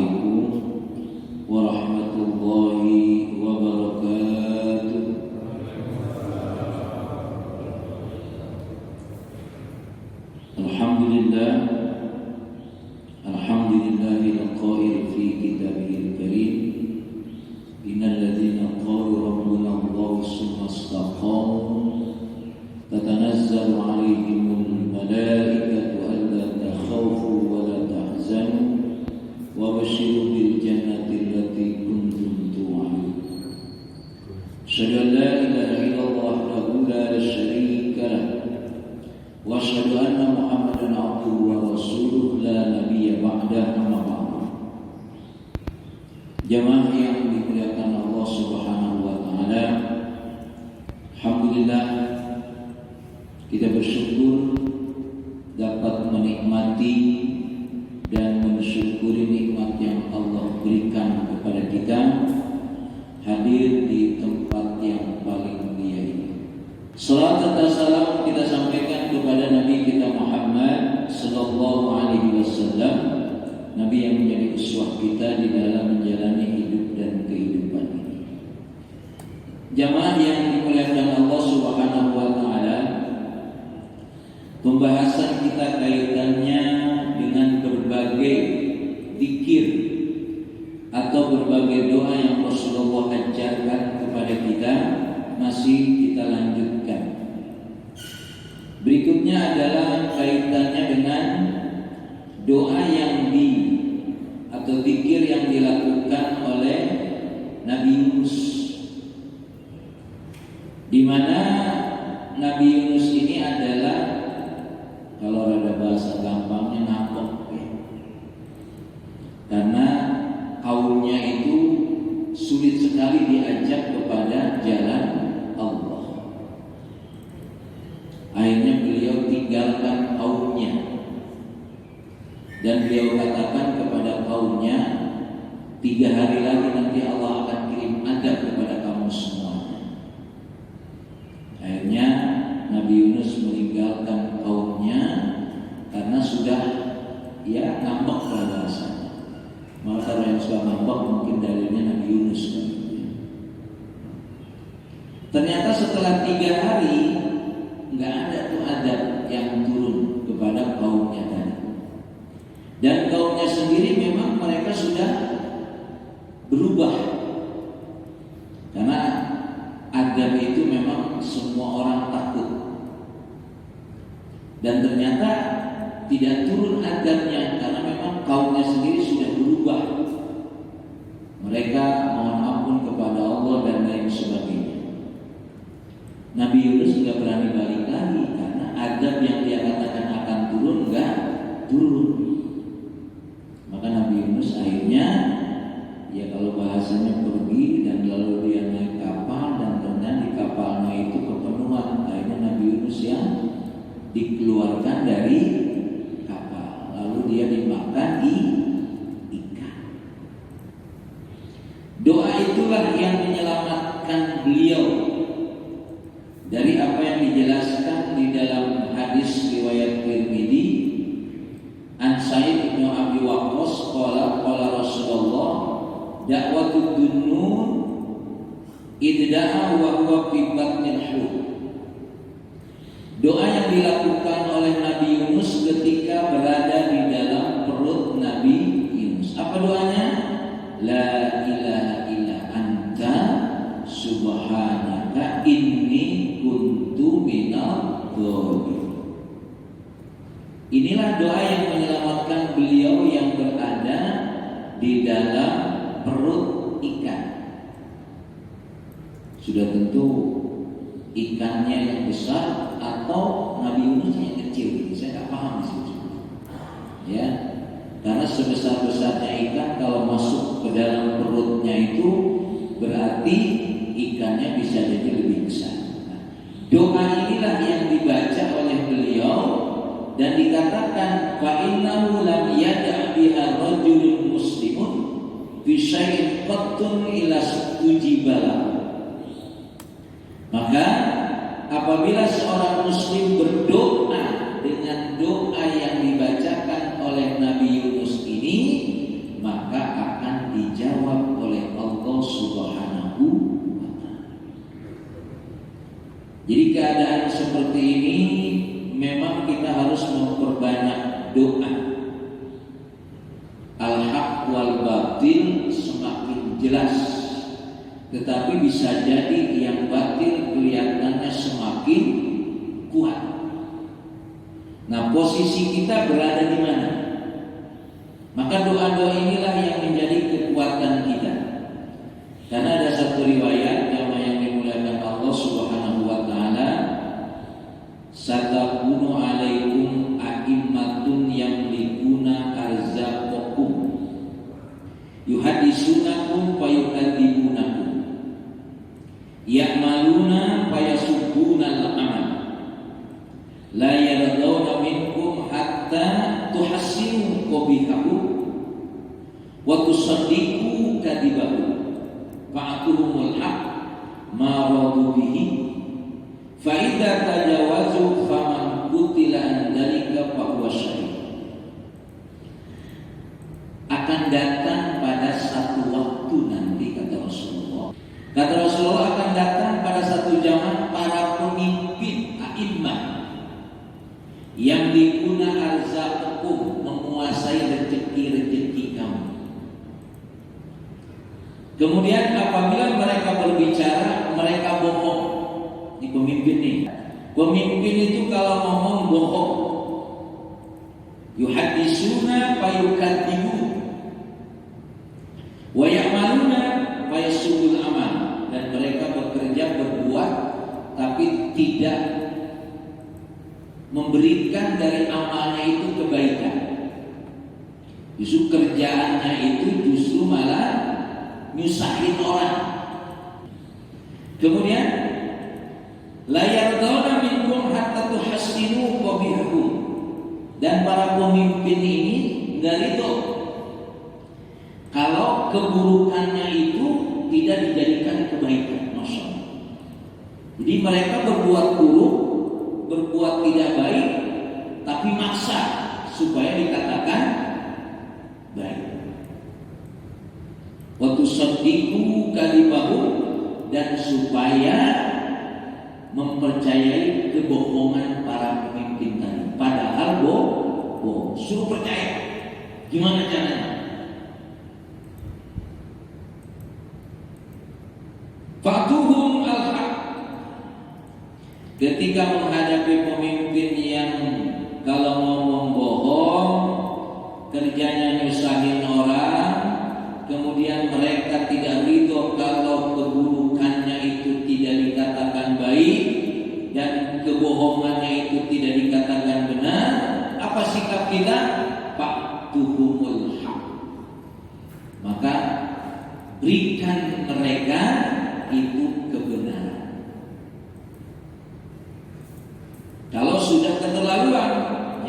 Assalamualaikum warahmatullahi wabarakatuh. Alhamdulillah, alhamdulillahil qail fi kitabihil karim. Innal ladzina qalu rabbuna Allah tsumma istaqamu tatanazzalu 'alaihimul malaikatu alla takhawfu wa la tahzanu wa basyiru bil jannati allati kuntum tu'adun. Asyhadu an la ilaha illallah wahdahu la syarika lah wa asyhadu anna Muhammadan abduhu wa rasuluhu la nabiyya ba'dahu, amma ba'du. Jamaah yang dimuliakan Allah Subhanahu wa taala, alhamdulillah kita bersyukur dapat menikmati dan mensyukuri nikmat yang Allah berikan kepada kita, hadir di tempat yang paling mulia ini. Salawat dan salam kita sampaikan kepada Nabi kita Muhammad sallallahu alaihi wasallam, Nabi yang menjadi uswah kita di dalam menjalani hidup dan kehidupan ini. Jamaah yang dimuliakan Allah Subhanahu wa taala, pembahasan kita kaitannya dengan berbagai zikir atau berbagai doa yang Rasulullah ajarkan kepada kita masih kita lanjutkan. Berikutnya adalah kaitannya dengan doa yang atau zikir yang dilakukan oleh Nabi Yunus, di mana Nabi Yunus ini adalah, kalau ada bahasa gampangnya, ngambek ya. Karena kaumnya itu sulit sekali diajak kepada jalan Allah. Akhirnya beliau tinggalkan kaumnya dan beliau katakan kepada kaumnya, 3 hari lagi nanti Allah akan kirim azab kepada kamu semuanya. Akhirnya Nabi Yunus meninggalkan kaumnya karena sudah ngambek lah bahasanya. Maka kalau yang suka ngambek mungkin dalilnya Nabi Yunus kan. Ternyata setelah 3 hari nggak ada tuh azab yang turun kepada kaumnya tadi. Dan kaumnya sendiri memang mereka sudah berubah, karena azab itu memang semua orang takut. Dan ternyata tidak turun azabnya karena memang kaumnya sendiri sudah berubah. Mereka mohon ampun kepada Allah dan lain sebagainya. Nabi Yunus tidak berani balik lagi karena azab yang dia katakan akan turun enggak turun. Maka Nabi Yunus akhirnya kalau bahasanya pergi, dan lalu dia naik kapal, dan ternyata di kapalnya itu kepenuhan. Akhirnya Nabi Yunus yang dikeluarkan dari kapal, lalu dia dimakan ikan. Doa itulah yang menyelamatkan beliau dari apa yang dijelaskan di dalam hadis riwayat Tirmidzi an Sa'id bin Abi Waqqas qala Rasulullah da'watud dunnun idda'a wa huwa fi batnil hut. Doa yang dilakukan oleh Nabi Yunus ketika berada di dalam perut Nabi Yunus. Apa doanya? La ilaha illa anta subhanaka inni kuntu minadh dhalimin. Inilah doa yang menyelamatkan beliau yang berada di dalam perut ikan. Sudah tentu ikannya yang besar atau Nabi Yunus yang kecil. Saya nggak paham di situ. Ya, karena sebesar-besarnya ikan kalau masuk ke dalam perutnya itu berarti ikannya bisa jadi lebih besar. Doa inilah yang dibaca oleh beliau dan dikatakan fa innahu lam yada' biha rajulun muslimun fi syai'in qattun ila stujibala. Maka apabila seorang muslim berdoa dengan doa yang dibacakan oleh Nabi Yunus ini, maka keadaan seperti ini memang kita harus memperbanyak doa. Al-haq wal batil semakin jelas, tetapi bisa jadi yang batil kelihatannya semakin kuat. Nah, posisi kita berada di mana? Maka doa-doa inilah yang menjadi kekuatan kita. Karena ada satu riwayat yang dimuliakan Allah Subhanahu wa taala, "Satakunu alaikum a'immatun yamlikuna arzaqakum yuhadisunakum fayukadzibunakum ya'maluna fayasubbuna al-amal la yardawna minkum hatta tuhassinu qabihahu wa tusaddiqu kadibahu fa'atuhumul haq ma radu bihi fa idza tajawazu faman qutila an dzalika fa huwa syahid." Akan datang pada satu waktu nanti, kata Rasulullah. Kata Rasulullah, akan datang pada satu zaman para pemimpin a'immah yang dikuna arzaqakum, menguasai rezeki-rezeki kamu. Kemudian apabila mereka berbicara, mereka bohong. Ini pemimpin nih. Pemimpin itu kalau ngomong bohong. Yuhadisuna fayukadzibun wa ya'maluna fayasubul amal, dan mereka bekerja berbuat tapi tidak memberikan dari amalnya itu kebaikan. Justru kerjaannya itu justru malah nyusahin orang. Kemudian la yardawna minkum hatta tuhassinu qabihakum, dan para pemimpin ini enggak ridho kalau keburukannya itu tidak dijadikan kebaikan. Masya Allah. Jadi mereka berbuat buruk, berbuat tidak baik, tapi maksa supaya dikatakan baik. Wa tusaddiqu kadibahu, dan supaya mempercayai kebohongan para pemimpin tadi. Padahal bohong, suruh percaya. Gimana caranya? Fatuhum al-haq. Ketika menghadapi pemimpin yang kalau ngomong bohong, kerjanya nyusahin orang, kemudian mereka tidak ridho kalau keburukannya itu tidak dikatakan baik dan kebohongannya itu tidak dikatakan benar, apa sikap kita? Fatuhumul haq. Maka berikan mereka itu kebenaran. Kalau sudah keterlaluan,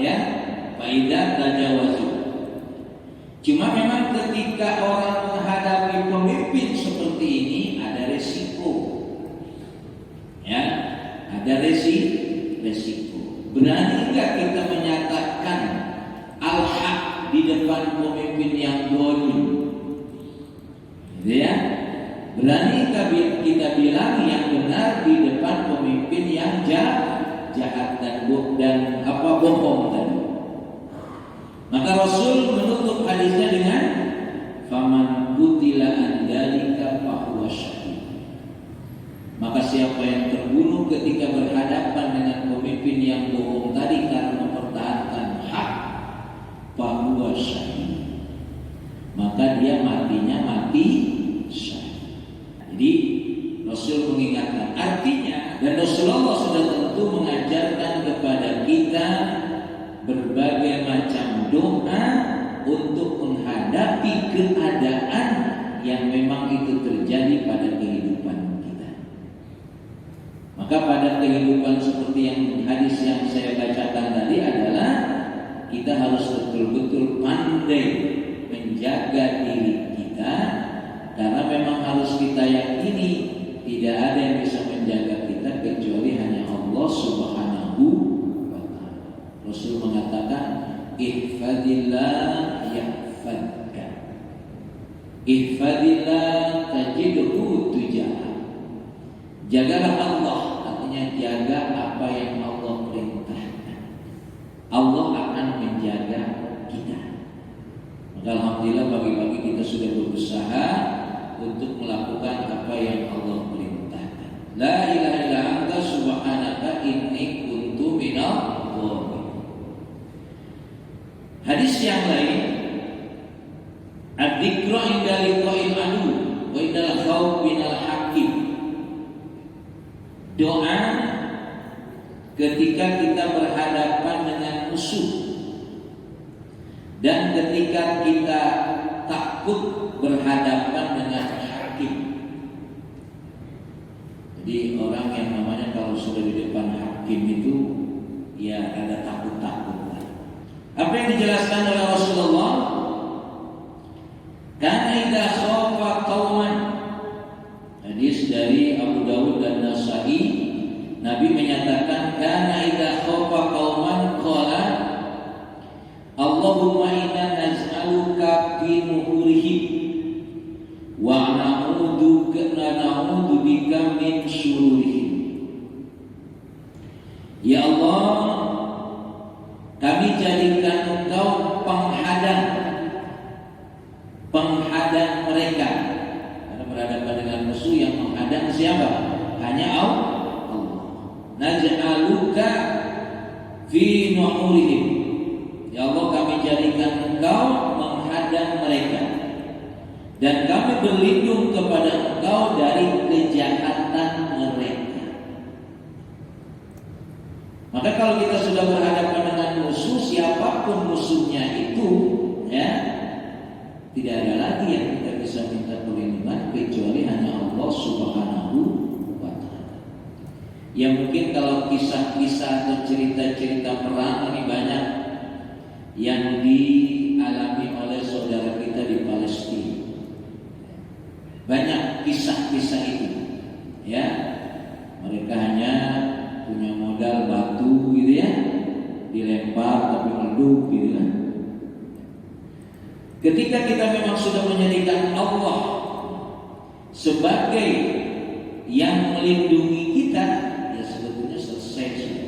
ya, faidah tajawazu. Cuma memang ketika orang menghadapi pemimpin seperti ini ada resiko, ya, ada resiko. Berani nggak kita menyatakan al-haq di depan pemimpin yang zalim? Ya, berani kita bilang yang benar di depan pemimpin yang jahat dan bohong tadi. Maka Rasul menutup hadisnya dengan faman qutila an dzalika fa huwa syahid. Maka siapa yang terbunuh ketika berhadapan dengan pemimpin yang bohong tadi karena mempertahankan hak, fa huwa syahid. Maka dia matinya mati syahid. Jadi Rasul mengingatkan, artinya, dan Rasulullah sudah tentu mengajarkan kepada kita berbagai macam doa untuk menghadapi keadaan yang memang itu terjadi pada kehidupan kita. Maka pada kehidupan seperti yang hadis yang saya bacakan tadi adalah kita harus betul-betul pandai menjaga diri kita, karena memang harus kita yakini tidak ada yang bisa menjaga kita kecuali hanya Allah Subhanahu wa ta'ala. Rasul mengatakan, ihfadillah yahfadka, ihfadillah tajidhu tujah. Jagalah Allah, artinya jaga Alhamdulillah pagi-pagi kita sudah berusaha untuk melakukan apa yang Allah perintahkan. La ilaha illa anta subhanaka inni kuntu minadh dhalimin. Hadis yang lain, ad-dzikru inda liqa'il adu wa indal khawf minal hakim. Doa ketika kita berhadapan dengan musuh dan ketika kita takut berhadapan dengan hakim. Jadi orang yang namanya kalau sudah di depan hakim itu ya ada takut-takut. Apa yang dijelaskan oleh Rasulullah? Kana idza khafa qauman. Hadis dari Abu Dawud dan Nasa'i, Nabi menyatakan kana idza khafa qauman qala Allahumma inna nas'aluka fi nuhurihim wa na'udzu bika min syururihim. Ya Allah, kami jadikan Engkau penghadang mereka. Karena berhadapan dengan musuh yang menghadang siapa? Hanya Allah. Naj'aluka fi nuhurihim. Ya Allah, kami jadikan Engkau menghadang mereka dan kami berlindung kepada Engkau dari kejahatan mereka. Maka kalau kita sudah berhadapan dengan musuh, siapapun musuhnya itu, ya, tidak ada lagi yang kita bisa minta perlindungan kecuali hanya Allah Subhanahu wa Ta'ala. Ya mungkin kalau kisah-kisah atau cerita-cerita perang ini banyak yang dialami oleh saudara kita di Palestina. Banyak kisah-kisah itu, ya. Mereka hanya punya modal batu gitu ya, dilempar tapi meleduk gitu kan. Ketika kita memang sudah menjadikan Allah sebagai yang melindungi kita, ya sebetulnya selesai sudah.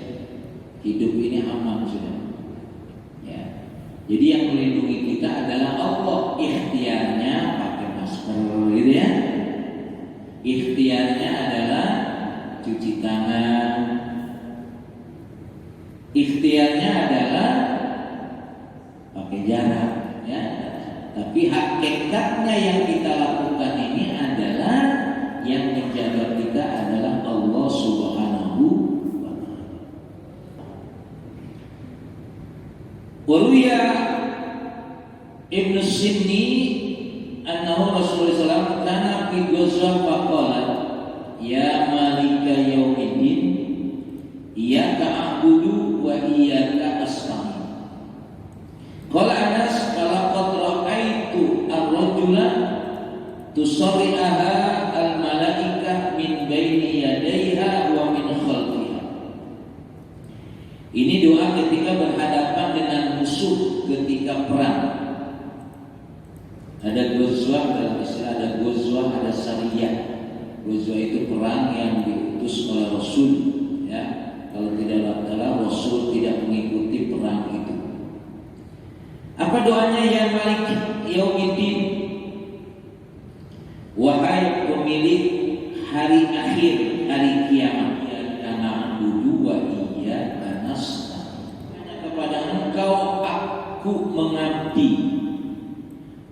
Hidup ini aman sudah. Jadi yang melindungi kita adalah Allah. Ikhtiarnya pakai masker gitu ya. Ikhtiarnya adalah cuci tangan. Ikhtiarnya adalah pakai jarak ya. Tapi hakikatnya yang kita lakukan ini adalah yang menjaga kita adalah Allah Subhanahu wa Ta'ala. Waruya Ibnu Sinni annahu Rasulullah SAW kana fi ghazwa faqala ya malika yaumiddin iyyaka a'budu wa iyyaka asta'in. Qala Anas falaqad ra'aitu ar-rajula tusarri'aha al-malaikah min baini yadayha wa min khalfiha. Ini doa ketika berhadapan dengan musuh ketika perang. Ada ghazwah, dalam istilah ada ghazwah, ada sariyah. Ghazwah itu perang yang diutus oleh Rasul, ya. Kalau tidak salah Rasul tidak mengikuti perang itu. Apa doanya ya Malik Yaumiddin? Wahai pemilik hari akhir, hari kiamat, ya na'budu wa iyyaka nasta'in. Hanya kepada Engkau aku mengabdi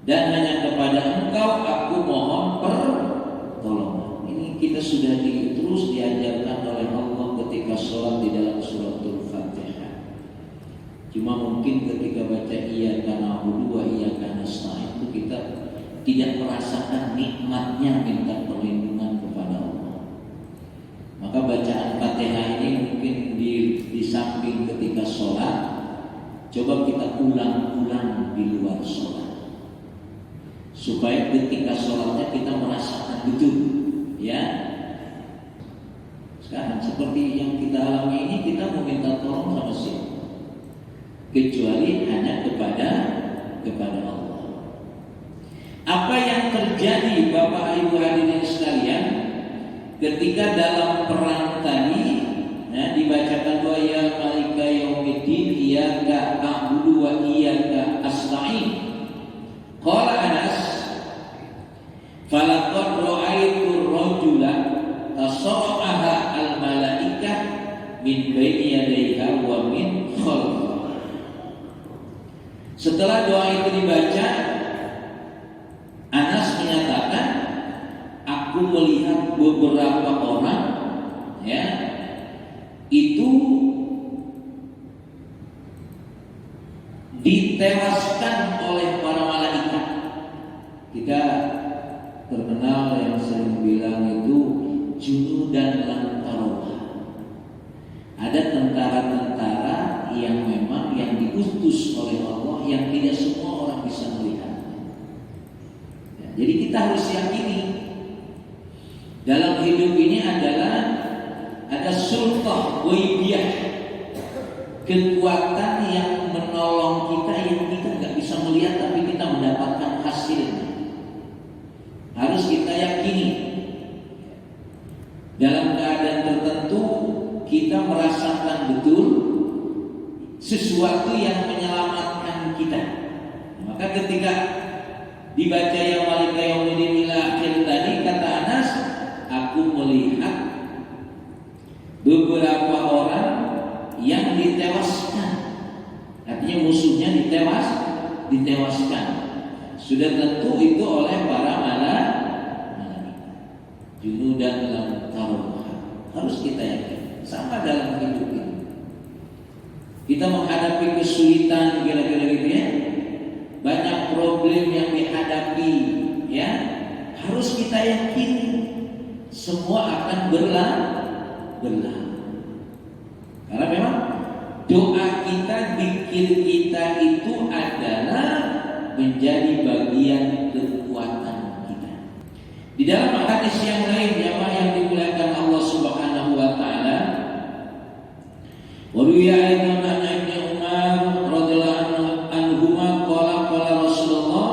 dan hanya kepada Engkau aku mohon pertolongan. Ini kita sudah terus diajarkan oleh Allah ketika sholat di dalam suratul Fatihah. Cuma mungkin ketika baca iyyaka na'budu wa iyyaka nasta'in itu kita tidak merasakan nikmatnya minta perlindungan kepada Allah. Maka bacaan Fatihah ini mungkin di samping ketika sholat, coba kita ulang-ulang di luar sholat, supaya ketika sholatnya kita merasakan betul, ya. Sekarang seperti yang kita alami ini, kita meminta tolong sama siapa? Kecuali hanya kepada Allah. Apa yang terjadi Bapak Ibu hadirin sekalian ketika dalam perang tadi, ya, dibacakan doa ya malika yaumiddin iyyaka a'budu wa iyyaka asta'in. Qala Anas, falaqad ra'aitu rajula tasawwaha al-malaikah min baini yadayha wa min khalfiha. Setelah doa itu dibaca, Anas menyatakan, aku melihat beberapa orang ya itu ditewaskan oleh para malaikat. Kita terkenal yang sering bilang itu junudan lam tarawha. Ada tentara-tentara yang memang yang diutus oleh Allah yang tidak semua orang bisa melihat. Ya, jadi kita harus yakini dalam hidup ini adalah ada sultah ghaibiyah, kekuatan yang menolong kita yang kita nggak bisa melihat tapi kita mendapatkan hasilnya. Harus kita yakini. Dalam keadaan tertentu kita merasakan betul sesuatu yang menyelamatkan kita. Maka ketika dibaca ya malika yaumidin ila akhir tadi, kata Anas, aku melihat beberapa orang yang ditewaskan. Artinya musuhnya ditewaskan. Sudah tentu itu oleh para malaikat. Junudan lam tarawha. Harus kita yakin. Sama dalam hidup ini. Kita menghadapi kesulitan kira-kira gitu ya. Banyak problem yang dihadapi ya. Harus kita yakini semua akan berlalu. Karena memang doa kita, zikir kita itu adalah menjadi bagian kekuatan kita. Di dalam hadis yang lain yang dimuliakan Allah Subhanahu wa taala, wa riwayat Ibnu Umar radhiyallahu anhuma qala Rasulullah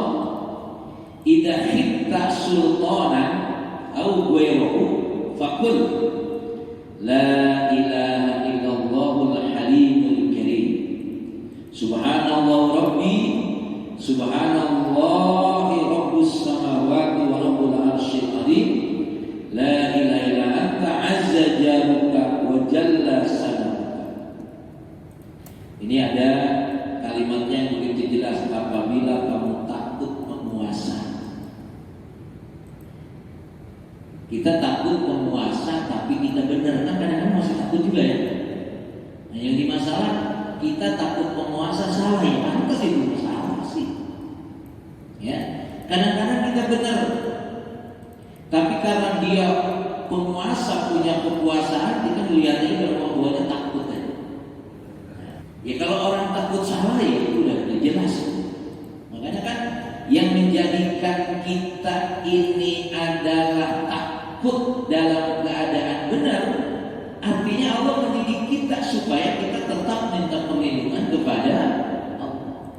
idza hitta sultanan aw ghairuhu faqul la ilaha illallahul halimul karim subhanallah rabbi subhanallahi rabbus samawati wa rabbul arsyil azim la ilaha illa anta azza jaruka wa jalla sanamuka. Ini ada kalimatnya yang begitu jelas, apabila kamu takut menguasa. Kita takut menguasa tapi kita benar, kan kadang-kadang masih takut juga ya. Nah, yang di masalah kita takut menguasa salah, ya pantas itu salah sih. Ya, kadang-kadang kita benar, tapi karena dia penguasa punya kekuasaan, kita melihatnya kalau membuatnya takut kan. Ya kalau orang takut salah ya itu udah jelas. Makanya kan yang menjadikan kita ini adalah takut dalam keadaan benar, artinya Allah mendidik kita supaya kita tetap minta perlindungan kepada Allah.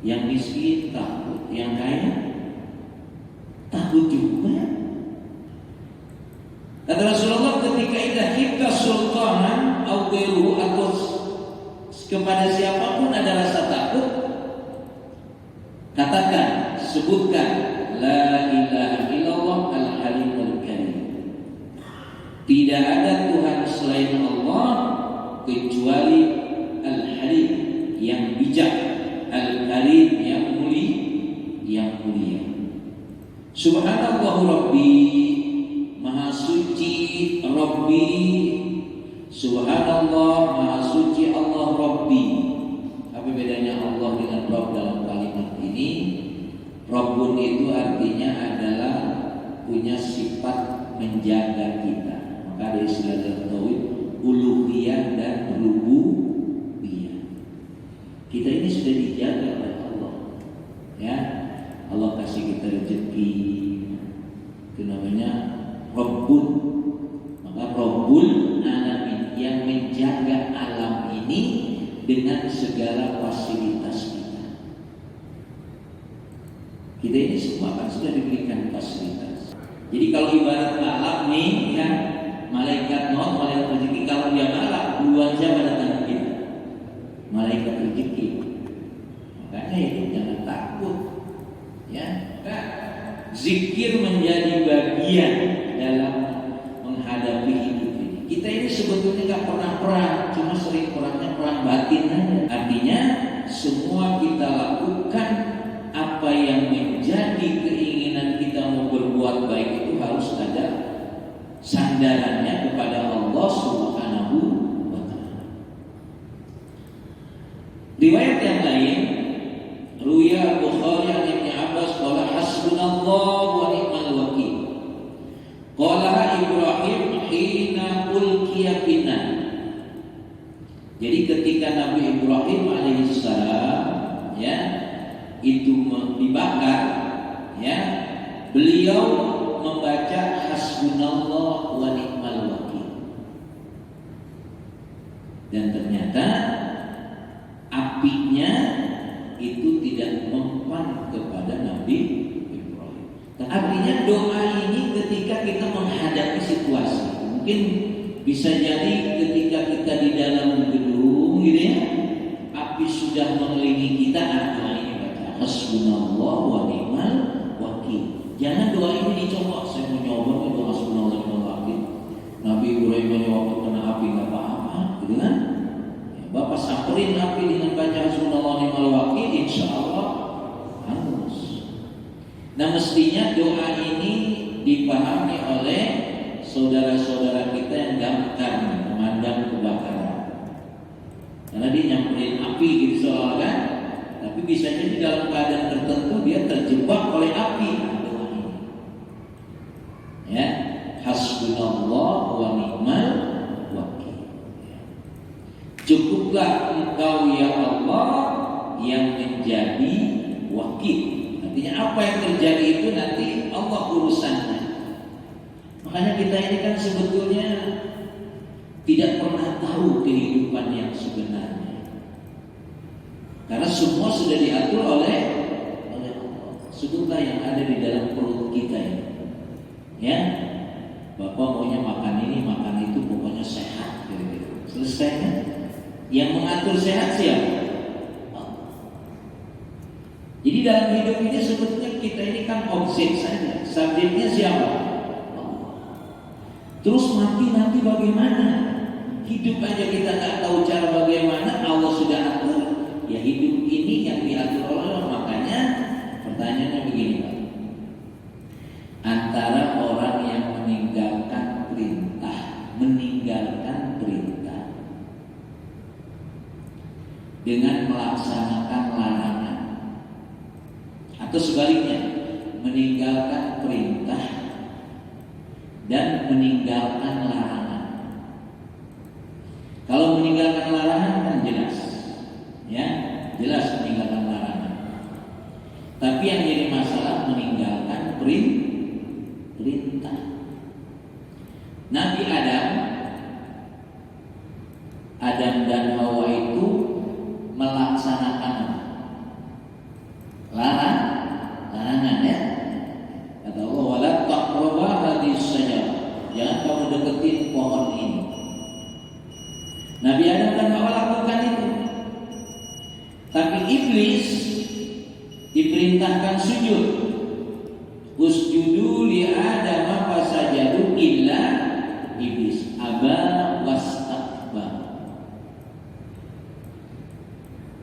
Yang miskin takut, yang kaya takut juga. Kata Rasulullah, ketika idah kita sultanan au ghairuhu, atau kepada siapapun ada rasa takut, katakan, sebutkan la ilaha illallah al-halimul karim. Tidak ada Tuhan selain Allah kecuali al-halim, yang bijak, al-karim, yang mulia. Subhanallah rabbi, maha suci rabbi. Subhanallah, maha suci Allah rabbi. Apa bedanya Allah dengan Rabb dalam kalimat ini? Rabbun itu artinya adalah punya sifat menjaga kita. Maka ada istilah dalam tauhid uluhiyah dan rububiyah. Kita ini sudah dijaga oleh Allah. Ya, Allah kasih kita rezeki. Itu namanya Rabbun. Maka Rabbul alamin, yang menjaga alam ini dengan segala fasilitas kita. Kita ini semua kan sudah diberikan fasilitas. Jadi kalau ibarat malak nih ya, malaikat maut, malaikat rezeki, kalau dia malak, duluan siapa datang ke kita? Malaikat rezeki. Makanya jangan takut. Ya, zikir menjadi bagian dalam menghadapi hidup ini. Kita ini sebetulnya nggak pernah perang, cuma sering perangnya perang batin aja. Artinya semua kita lakukan apa yang menjadi keinginan kita mau berbuat baik itu harus ada sandarannya kepada Allah Subhanahu wa Ta'ala. Riwayat yang lain, Ruya Bukhari an Ibnu Abbas qala hasbunallahu wa ni'mal wakil. Qala Ibrahim hina ulqiya finnar. Jadi ketika Nabi Ibrahim alaihissalam ya itu dibakar, ya, beliau membaca hasbunallah wa ni'mal wakil. Dan ternyata apinya itu tidak mempan kepada Nabi Ibrahim. Artinya doa ini ketika kita menghadapi situasi, mungkin bisa jadi ketika kita di dalam gedung gitu ya, api sudah mengelilingi kita, doa ini baca hasbunallah wa ni'mal wakil. Jangan doa ini dicoba, saya mau nyoba doa hasbunallah wa ni'mal wakil. Nabi Ibrahim waktu kena api nggak apa-apa, gitu kan? Bapak samperin api dengan baca hasbunallah wa ni'mal wakil, insya Allah hangus. Nah, mestinya doa ini dipahami oleh saudara-saudara kita yang gamtar memandang kebakaran. Karena dia nyamperin api gitu soalnya kan, tapi bisa jadi dalam keadaan tertentu dia terjebak oleh api. Doa ini, ya, hasbunallah wa ni'mal wakil. Cukuplah Engkau ya Allah yang menjadi wakil. Artinya apa yang terjadi itu nanti Allah urusannya. Makanya kita ini kan sebetulnya tidak pernah tahu kehidupan yang sebenarnya. Karena semua sudah diatur oleh Allah. Sebutlah yang ada di dalam perut kita ini. Ya, Bapak maunya makan ini, makan itu, pokoknya sehat. Selesai kan? Yang mengatur sehat siapa? Allah. Jadi dalam hidup ini sebetulnya kita ini kan objek saja. Subjeknya siapa? Allah. Terus mati nanti bagaimana? Hidup aja kita nggak tahu cara bagaimana, Allah sudah atur. Ya hidup ini yang diatur oleh Allah. Makanya pertanyaannya begini Pak. Antara orang yang meninggalkan perintah dengan melaksanakan larangan, atau sebaliknya meninggalkan perintah dan meninggalkan larangan. Kalau meninggalkan larangan kan jelas, ya, jelas meninggalkan larangan. Tapi yang jadi masalah meninggalkan perintah. Nabi Adam dan Hawa itu melaksanakan larangan, ya. Kata Allah, wala taqrabu hadhihi syajarah. Jangan kamu deketin pohon ini. Nabi Adam dan Hawa lakukan itu. Tapi iblis diperintahkan sujud. Usjudu li Adam fasajadu illa iblis aba wastakbar.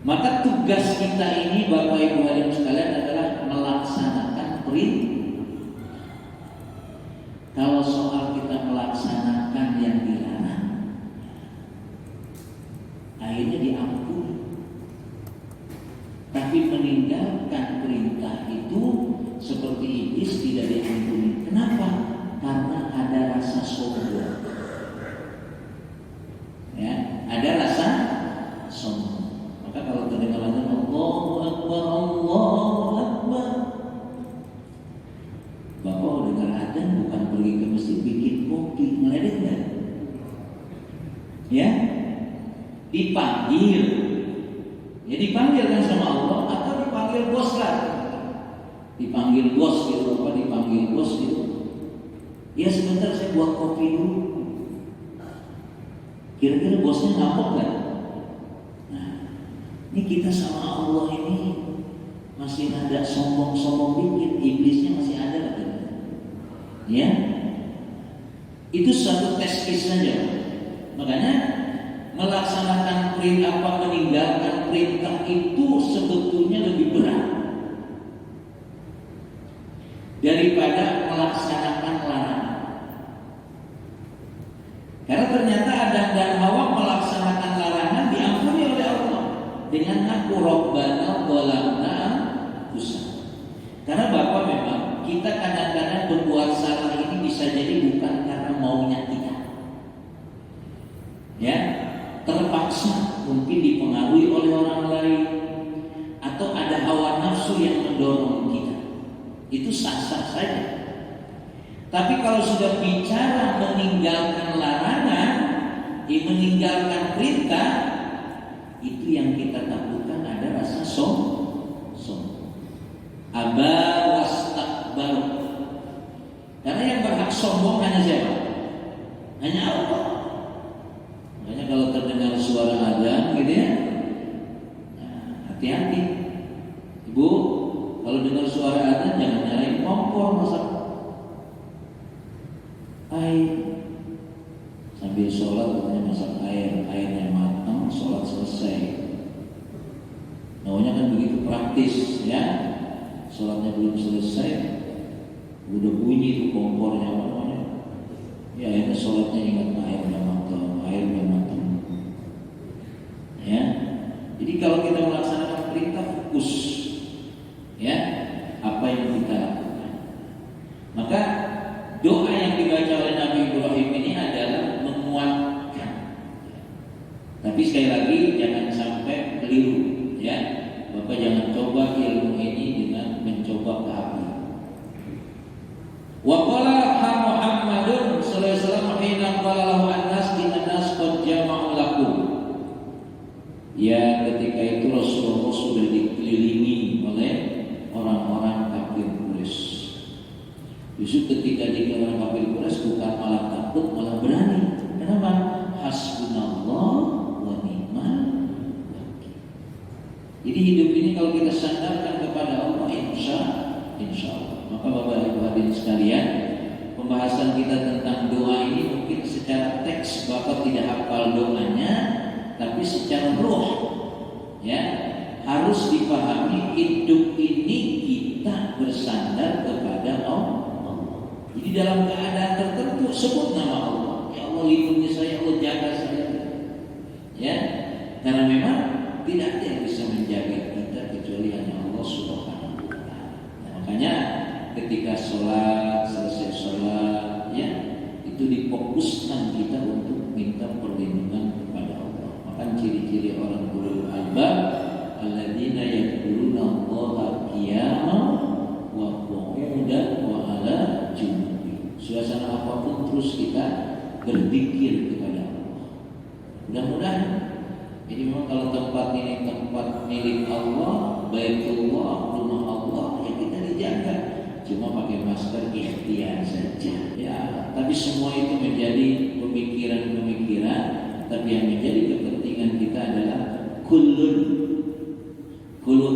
Maka tugas kita ini Bapak Ibu hadirin sekalian adalah melaksanakan perintah. Kalau soal kita melaksanakan yang dilarang, akhirnya diampuni. Tapi meninggalkan perintah itu seperti iblis tidak diampuni. Kenapa? Karena ada rasa sombong. Ya, ada rasa sombong. Maka kalau terdengar azan Allahu Akbar, Allahu Akbar, Bapak dengar azan bukan pergi ke masjid bikin kopi, meledek kan? Ya, dipanggil. Ya dipanggil kan sama Allah, atau dipanggil bos kan? Dipanggil bos gitu, apa dipanggil bos gitu? Ya sebentar saya buat kopi dulu. Kira-kira bosnya ngambek kan? Nah, ini kita sama Allah ini masih ada sombong-sombong dikit, iblisnya masih ada katanya. Ya, itu satu tes saja. Makanya melaksanakan perintah, meninggalkan perintah itu sebetulnya lebih berat daripada melaksanakan larangan. Karena ternyata Adam dan Hawa melaksanakan larangan diampuni oleh Allah dengan aku Rabbana zalamna anfusana. Karena Bapak memang kita kadang-kadang berbuat salah ini bisa jadi bukan karena maunya kita, ya, terpaksa, mungkin dipengaruhi oleh orang lain, atau ada hawa nafsu yang mendorong kita. Itu sah-sah saja. Tapi kalau sudah bicara meninggalkan larangan, meninggalkan perintah, itu yang kita takutkan ada rasa sombong. Aba wastakbar. Karena yang berhak sombong hanya siapa? Hanya Allah. Makanya kalau terdengar suara azan gitu ya, nah, hati-hati. Ibu, kalau dengar suara azan jangan nyalain kompor masak air. Sambil sholat katanya masak airnya matang, sholat selesai. Maunya kan begitu praktis ya. Sholatnya belum selesai, udah bunyi tuh kompornya namanya. Ya akhirnya sholatnya ingat airnya matang. Ya. Jadi kalau kita melaksanakan perintah fokus, ya, apa yang kita lakukan. Maka doa yang dibaca oleh Nabi Ibrahim ini adalah menguatkan. Tapi sekali lagi jangan sampai keliru, ya. Bapak jangan coba ilmu ini dengan mencoba ke api. Wa qala Muhammadun sallallahu alaihi wasallam hina qala lahu an-nas inna nas qad jama'u lakum. Ya, ketika itu Rasulullah sudah dikelilingi oleh orang-orang kafir Quraisy. Justru ketika dia orang kafir Quraisy bukan malah takut, malah berani. Kenapa? Hasbunallah wa ni'mal wakil. Jadi hidup ini kalau kita sandarkan kepada Allah, insya Allah. Maka Bapak Ibu hadirin sekalian, pembahasan kita tentang doa ini mungkin secara teks Bapak tidak hafal doanya, tapi secara roh, ya, harus dipahami hidup ini kita bersandar kepada Allah. Jadi dalam keadaan tertentu sebut nama Allah. Ya Allah lindungi saya, Allah jaga saya. Ya, karena memang tidak ada yang bisa menjaga kita kecuali hanya Allah Subhanahu wa Ta'ala. Makanya ketika selesai sholat, ya, itu difokuskan kita untuk minta perlindungan kepada Allah. Maka ciri-ciri orang ulul albab alladzina yadhkuruna Allaha qiyaman wa qu'udan wa ala junubi. Suasana apapun terus kita berzikir kepada Allah. Mudah-mudahan. Jadi memang kalau tempat ini tempat milik Allah, Baitullah, rumah Allah, ya kita dijaga. Cuma pakai masker ikhtiar saja. Ya, tapi semua itu menjadi pemikiran-pemikiran. Tapi yang menjadi kepentingan kita adalah kullu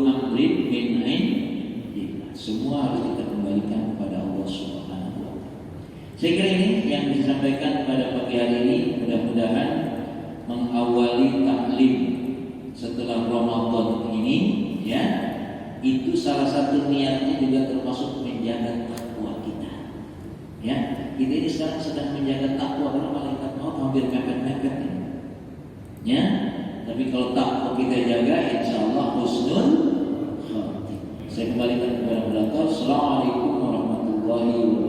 amrin min indillah. Semua harus kita kembalikan kepada Allah Subhanahu wa Ta'ala. Saya kira ini yang disampaikan pada pagi hari ini, mudah-mudahan mengawali taklim setelah Ramadan ini, ya, itu salah satu niatnya juga termasuk menjaga takwa kita. Ya, kita ini sekarang sedang menjaga takwa karena malaikat maut hampir mepet-mepet ini. Ya, tapi kalau takwa kita jaga, insya Allah husnul khatimah. Saya kembalikan kepada moderator. Assalamualaikum warahmatullahi wabarakatuh.